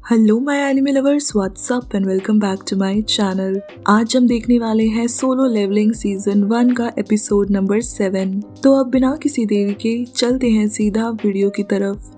Hello my anime lovers, what's up and welcome back to my channel. आज हम देखने वाले हैं सोलो लेवलिंग सीजन 1 का एपिसोड नंबर 7। तो अब बिना किसी देरी के चलते हैं सीधा वीडियो की तरफ।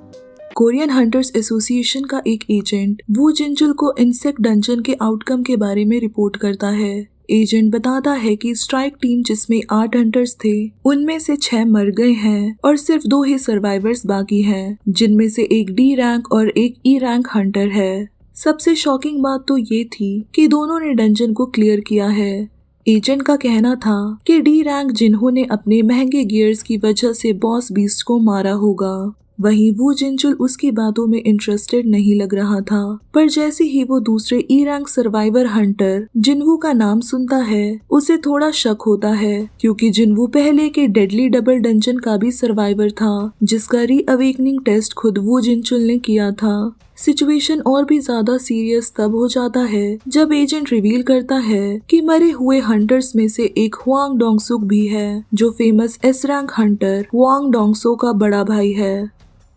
कोरियन हंटर्स एसोसिएशन का एक एजेंट वू जिनचुल को इंसेक्ट डंजन के आउटकम के बारे में रिपोर्ट करता है। एजेंट बताता है कि स्ट्राइक टीम जिसमें 8 हंटर्स थे, उनमें से 6 मर गए हैं और सिर्फ 2 ही सर्वाइवर्स बाकी हैं, जिनमें से एक डी रैंक और एक ई रैंक हंटर है। सबसे शॉकिंग बात तो ये थी कि दोनों ने डंजन को क्लियर किया है। एजेंट का कहना था कि डी रैंक जिन्होंने अपने महंगे गियर्स की वजह से बॉस बीस्ट को मारा होगा। वहीं वू जिनचुल उसकी बातों में इंटरेस्टेड नहीं लग रहा था, पर जैसे ही वो दूसरे ई रैंक सर्वाइवर हंटर जिनवू का नाम सुनता है, उसे थोड़ा शक होता है, क्योंकि जिनवू पहले के डेडली डबल डंजन का भी सर्वाइवर था, जिसका रीअवेकनिंग टेस्ट खुद वू जिनचुल ने किया था। सिचुएशन और भी ज्यादा सीरियस तब हो जाता है जब एजेंट रिवील करता है कि मरे हुए हंटर्स में से एक हुआंग डोंगसुक भी है, जो famous S rank hunter Huang Dongso का बड़ा भाई है।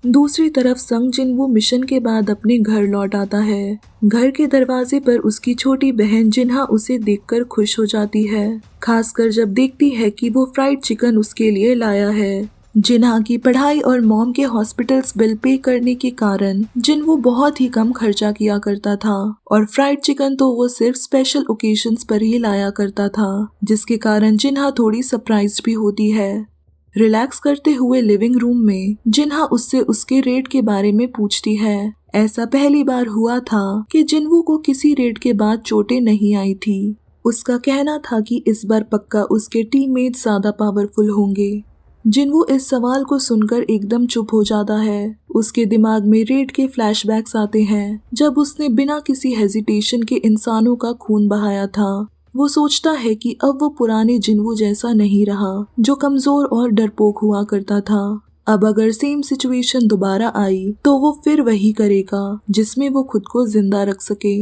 दूसरी तरफ संग जिनवू मिशन के बाद अपने घर लौट आता है। घर के दरवाजे पर उसकी छोटी बहन जिन्हा उसे देखकर खुश हो जाती है, खासकर जब देखती है कि वो फ्राइड चिकन उसके लिए लाया है। जिन्हा की पढ़ाई और मॉम के हॉस्पिटल्स बिल पे करने के कारण जिनवू बहुत ही कम खर्चा किया करता था, और फ्राइड चिकन तो वो सिर्फ स्पेशल ओकेजन्स पर ही लाया करता था, जिसके कारण जिन्हा थोड़ी सरप्राइज्ड भी होती है। रिलैक्स करते हुए लिविंग रूम में जिन्हा उससे उसके रेड के बारे में पूछती है। ऐसा पहली बार हुआ था कि जिनवू को किसी रेड के बाद चोटें नहीं आई थी। उसका कहना था कि इस बार पक्का उसके टीममेट्स ज्यादा पावरफुल होंगे। जिनवू इस सवाल को सुनकर एकदम चुप हो जाता है। उसके दिमाग में रेड के फ्लैशबैक्स आते हैं, जब उसने बिना किसी हेजिटेशन के इंसानों का खून बहाया था। वो सोचता है कि अब वो पुराने जिनवू जैसा नहीं रहा, जो कमजोर और डरपोक हुआ करता था। अब अगर सेम सिचुएशन दोबारा आई तो वो फिर वही करेगा, जिसमें वो खुद को जिंदा रख सके।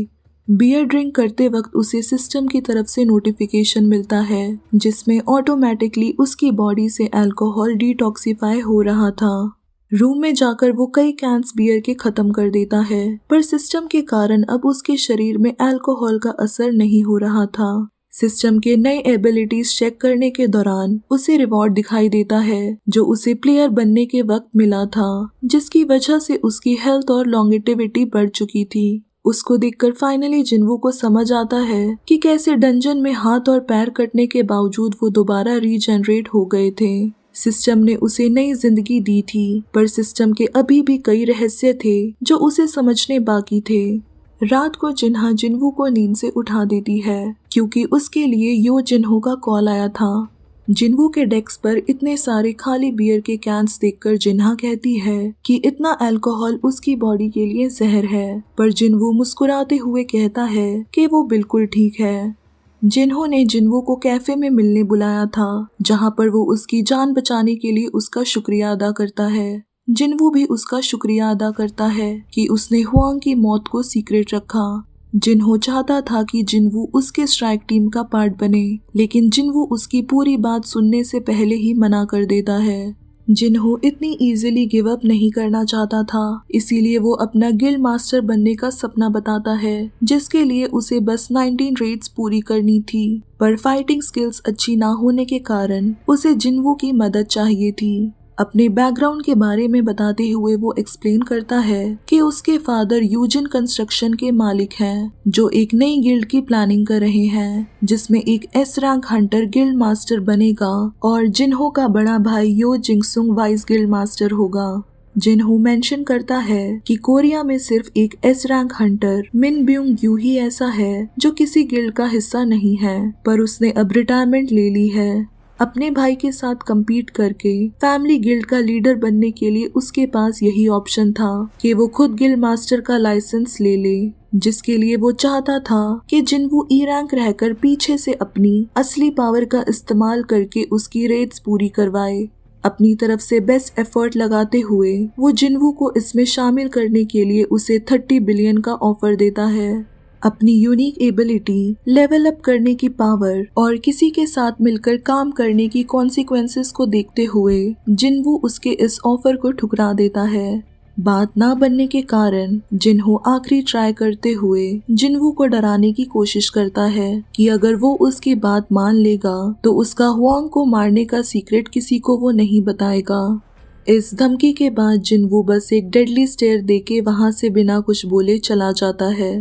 बियर ड्रिंक करते वक्त उसे सिस्टम की तरफ से नोटिफिकेशन मिलता है, जिसमें ऑटोमेटिकली उसकी बॉडी से अल्कोहल डिटॉक्सिफाई हो रहा था। रूम में जाकर वो कई कैंस बियर के खत्म कर देता है, पर सिस्टम के कारण अब उसके शरीर में अल्कोहल का असर नहीं हो रहा था। सिस्टम के नए एबिलिटीज चेक करने के दौरान उसे रिवॉर्ड दिखाई देता है, जो उसे प्लेयर बनने के वक्त मिला था, जिसकी वजह से उसकी हेल्थ और लॉन्गेटिविटी बढ़ चुकी थी। उसको देखकर फाइनली जिनवू को समझ आता है कि कैसे डंजन में हाथ और पैर कटने के बावजूद वो दोबारा रीजनरेट हो गए थे। सिस्टम ने उसे नई जिंदगी दी थी, पर सिस्टम के अभी भी कई रहस्य थे जो उसे समझने बाकी थे। रात को जिन्हा जिनवू को नींद से उठा देती है, क्योंकि उसके लिए यो जिन्हो का कॉल आया था। जिनवू के डेस्क पर इतने सारे खाली बियर के कैंस देखकर जिन्हा कहती है कि इतना अल्कोहल उसकी बॉडी के लिए जहर है, पर जिनवू मुस्कुराते हुए कहता है कि वो बिल्कुल ठीक है। जिन्हो ने जिनवू को कैफे में मिलने बुलाया था, जहां पर वो उसकी जान बचाने के लिए उसका शुक्रिया अदा करता है। जिनवू भी उसका शुक्रिया अदा करता है कि उसने हुआंग की मौत को सीक्रेट रखा। जिन्हो चाहता था कि जिनवू उसके स्ट्राइक टीम का पार्ट बने, लेकिन जिनवू उसकी पूरी बात सुनने से पहले ही मना कर देता है। जिन्हो इतनी इजीली गिव अप नहीं करना चाहता था, इसीलिए वो अपना गिल्ड मास्टर बनने का सपना बताता है, जिसके लिए उसे बस 19 रेड्स पूरी करनी थी। पर फाइटिंग स्किल्स अच्छी ना होने के कारण उसे जिनवू की मदद चाहिए थी। अपने बैकग्राउंड के बारे में बताते हुए वो एक्सप्लेन करता है कि उसके फादर यूजिन कंस्ट्रक्शन के मालिक हैं, जो एक नई गिल्ड की प्लानिंग कर रहे हैं, जिसमें एक S rank Hunter guild master बनेगा और जिन्हो का बड़ा भाई यो जिंगसुंग वाइस गिल्ड मास्टर होगा। जिन्हो मेंशन करता है कि कोरिया में सिर्फ एक एस रैंक हंटर मिन ब्यूंग यू ही ऐसा है जो किसी गिल्ड का हिस्सा नहीं है, पर उसने अब रिटायरमेंट ले ली है। अपने भाई के साथ compete करके फैमिली गिल्ड का लीडर बनने के लिए उसके पास यही ऑप्शन था कि वो खुद गिल्ड मास्टर का लाइसेंस ले ले, जिसके लिए वो चाहता था कि जिनवू ई रैंक रहकर पीछे से अपनी असली पावर का इस्तेमाल करके उसकी रेड्स पूरी करवाए। अपनी तरफ से बेस्ट एफर्ट लगाते हुए वो जिनवू को इसमें शामिल करने के लिए उसे 30 बिलियन का ऑफर देता है। अपनी यूनिक एबिलिटी, लेवल अप करने की पावर और किसी के साथ मिलकर काम करने की कॉन्सिक्वेंसेस को देखते हुए जिनवू उसके इस ऑफर को ठुकरा देता है। बात ना बनने के कारण जिन्हो आखिरी ट्राई करते हुए जिनवू को डराने की कोशिश करता है कि अगर वो उसकी बात मान लेगा तो उसका हुआंग को मारने का सीक्रेट किसी को वो नहीं बताएगा। इस धमकी के बाद जिनवू बस एक डेडली स्टेयर देके वहां से बिना कुछ बोले चला जाता है।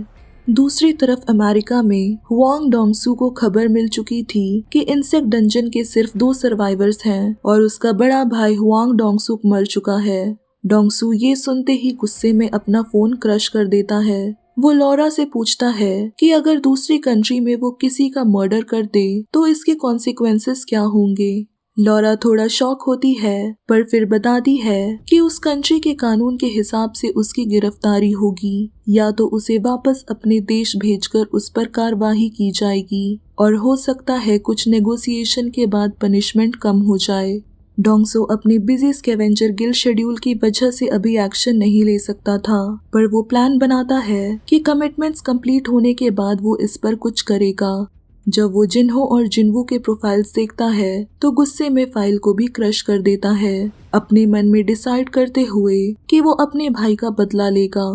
दूसरी तरफ अमेरिका में हुआंग डोंगसू को खबर मिल चुकी थी कि इंसेक्ट डंजन के सिर्फ 2 सर्वाइवर्स हैं और उसका बड़ा भाई हुआंग डोंगसुक मर चुका है। डोंगसू ये सुनते ही गुस्से में अपना फोन क्रश कर देता है। वो लॉरा से पूछता है कि अगर दूसरी कंट्री में वो किसी का मर्डर कर दे तो इसके कॉन्सिक्वेंसेस क्या होंगे। लॉरा थोड़ा शॉक होती है पर फिर बताती है कि उस कंट्री के कानून के हिसाब से उसकी गिरफ्तारी होगी या तो उसे वापस अपने देश भेजकर उस पर कार्रवाई की जाएगी और हो सकता है कुछ नेगोशिएशन के बाद पनिशमेंट कम हो जाए। डोंगसो अपनी बिजी स्कैवेंजर गिल्ड शेड्यूल की वजह से अभी एक्शन नहीं ले सकता था, पर वो प्लान बनाता है कि कमिटमेंट्स कंप्लीट होने के बाद वो इस पर कुछ करेगा। जब वो जिन्हो और जिनवू के प्रोफाइल्स देखता है तो गुस्से में फाइल को भी क्रश कर देता है, अपने मन में डिसाइड करते हुए कि वो अपने भाई का बदला लेगा।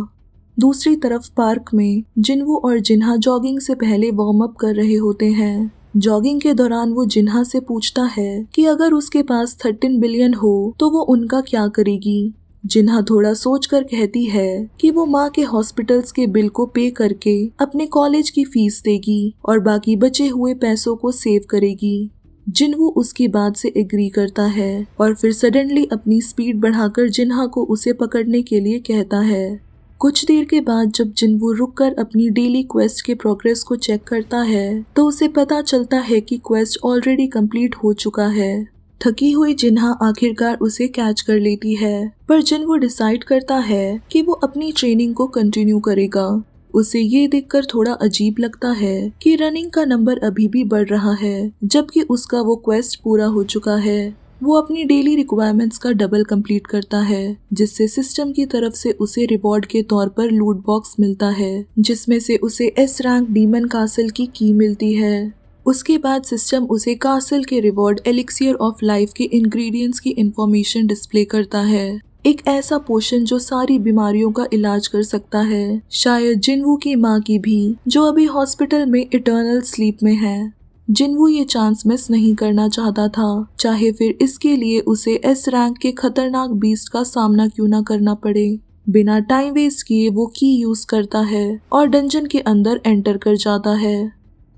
दूसरी तरफ पार्क में जिनवू और जिन्हा जॉगिंग से पहले वार्म अप कर रहे होते हैं। जॉगिंग के दौरान वो जिन्हा से पूछता है कि अगर उसके पास 13 बिलियन हो तो वो उनका क्या करेगी। जिन्हा थोड़ा सोचकर कहती है कि वो माँ के हॉस्पिटल्स के बिल को पे करके अपने कॉलेज की फीस देगी और बाकी बचे हुए पैसों को सेव करेगी। जिनवू उसकी बात से एग्री करता है और फिर सडनली अपनी स्पीड बढ़ाकर जिन्हा को उसे पकड़ने के लिए कहता है। कुछ देर के बाद जब जिनवू रुककर अपनी डेली क्वेस्ट के प्रोग्रेस को चेक करता है तो उसे पता चलता है कि क्वेस्ट ऑलरेडी कंप्लीट हो चुका है। थकी हुई जिन्हा आखिरकार उसे कैच कर लेती है, पर जिनवू डिसाइड करता है कि वो अपनी ट्रेनिंग को कंटिन्यू करेगा। उसे ये देखकर थोड़ा अजीब लगता है कि रनिंग का नंबर अभी भी बढ़ रहा है जबकि उसका वो क्वेस्ट पूरा हो चुका है। वो अपनी डेली रिक्वायरमेंट्स का डबल कंप्लीट करता है जिससे सिस्टम की तरफ से उसे रिवॉर्ड के तौर पर लूट बॉक्स मिलता है जिसमें से उसे एस रैंक डीमन कासल की की मिलती है। उसके बाद सिस्टम उसे कासल के रिवॉर्ड एलिक्सियर ऑफ लाइफ के इंग्रेडिएंट्स की इंफॉर्मेशन डिस्प्ले करता है, एक ऐसा पोशन जो सारी बीमारियों का इलाज कर सकता है, शायद जिनवू की माँ की भी, जो अभी हॉस्पिटल में इटर्नल स्लीप में है। जिनवू ये चांस मिस नहीं करना चाहता था, चाहे फिर इसके लिए उसे एस रैंक के खतरनाक बीस्ट का सामना क्यों ना करना पड़े। बिना टाइम वेस्ट किए वो की यूज करता है और डंजन के अंदर एंटर कर जाता है।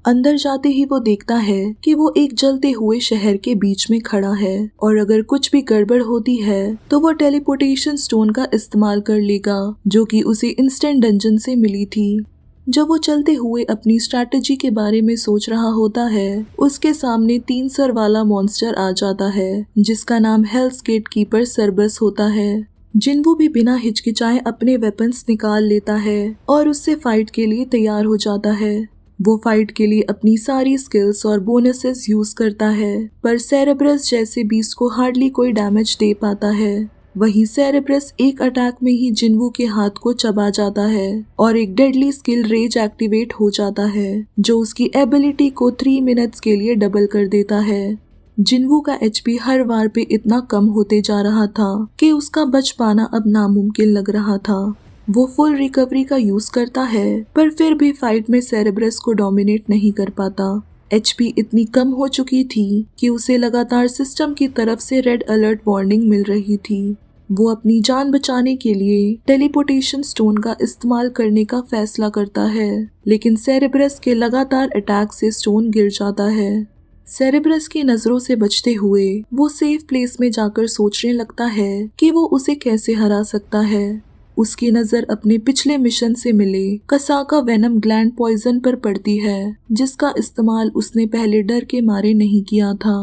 अंदर जाते ही वो देखता है कि वो एक जलते हुए शहर के बीच में खड़ा है और अगर कुछ भी गड़बड़ होती है तो वो टेलीपोर्टेशन स्टोन का इस्तेमाल कर लेगा जो कि उसे इंस्टेंट डंजन से मिली थी। जब वो चलते हुए अपनी स्ट्रैटेजी के बारे में सोच रहा होता है, उसके सामने 3 सर वाला मॉन्स्टर आ जाता है जिसका नाम हेल्स गेट कीपर सर्बस होता है। जिनवू भी बिना हिचकिचाए अपने वेपन्स निकाल लेता है और उससे फाइट के लिए तैयार हो जाता है। वो फाइट के लिए अपनी सारी स्किल्स और बोनसेस यूज करता है, पर सेरेब्रस जैसे बीस्ट को हार्डली कोई डैमेज दे पाता है। वहीं सेरेब्रस एक अटैक में ही जिनवू के हाथ को चबा जाता है और एक डेडली स्किल रेज एक्टिवेट हो जाता है जो उसकी एबिलिटी को 3 मिनट्स के लिए डबल कर देता है। जिनवू का एचपी हर बार पे इतना कम होते जा रहा था कि उसका बच पाना अब नामुमकिन लग रहा था। वो फुल रिकवरी का यूज करता है पर फिर भी फाइट में सेरेब्रस को डोमिनेट नहीं कर पाता। एचपी इतनी कम हो चुकी थी कि उसे लगातार सिस्टम की तरफ से रेड अलर्ट वार्निंग मिल रही थी। वो अपनी जान बचाने के लिए टेलीपोर्टेशन स्टोन का इस्तेमाल करने का फैसला करता है, लेकिन सेरेब्रस के लगातार अटैक से स्टोन गिर जाता है। सेरेब्रस की नजरों से बचते हुए वो सेफ प्लेस में जाकर सोचने लगता है कि वो उसे कैसे हरा सकता है। उसकी नजर अपने पिछले मिशन से मिले कसाका वेनम ग्लैंड पॉइजन पर पड़ती है जिसका इस्तेमाल उसने पहले डर के मारे नहीं किया था।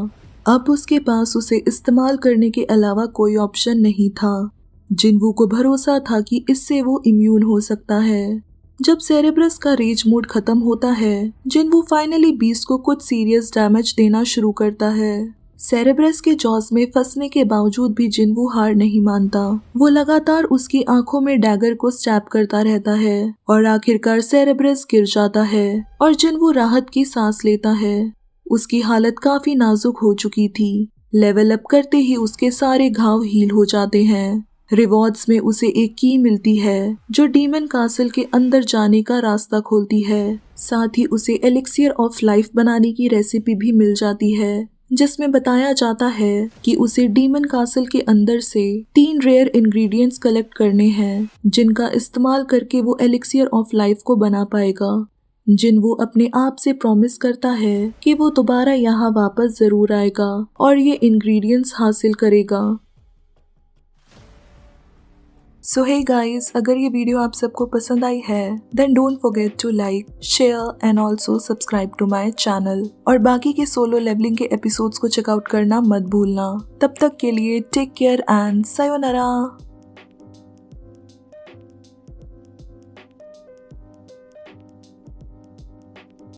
अब उसके पास उसे इस्तेमाल करने के अलावा कोई ऑप्शन नहीं था। जिनवू को भरोसा था कि इससे वो इम्यून हो सकता है। जब सेरेब्रस का रेज मोड खत्म होता है, जिनवू फाइनली बीस्ट को कुछ सीरियस डैमेज देना शुरू करता है। सेरेब्रस के जॉज में फंसने के बावजूद भी जिनवू हार नहीं मानता। वो लगातार उसकी आंखों में डैगर को स्टैब करता रहता है और आखिरकार सेरेब्रस गिर जाता है और जिनवू राहत की सांस लेता है। उसकी हालत काफी नाजुक हो चुकी थी। लेवल अप करते ही उसके सारे घाव हील हो जाते हैं। रिवॉर्ड्स में उसे एक की मिलती है जो डीमन कासल के अंदर जाने का रास्ता खोलती है। साथ ही उसे एलिक्सियर ऑफ लाइफ बनाने की रेसिपी भी मिल जाती है, जिसमें बताया जाता है कि उसे डीमन कासल के अंदर से 3 रेयर इंग्रेडिएंट्स कलेक्ट करने हैं, जिनका इस्तेमाल करके वो एलिक्सियर ऑफ लाइफ को बना पाएगा, जिन वो अपने आप से प्रॉमिस करता है कि वो दोबारा यहाँ वापस जरूर आएगा और ये इंग्रेडिएंट्स हासिल करेगा। सो हे गाइस, अगर ये वीडियो आप सबको पसंद आई है then don't forget to like, share and also subscribe to my channel. और बाकी के सोलो लेवलिंग के एपिसोड्स को चेकआउट करना मत भूलना। तब तक के लिए टेक केयर एंड सायोनारा।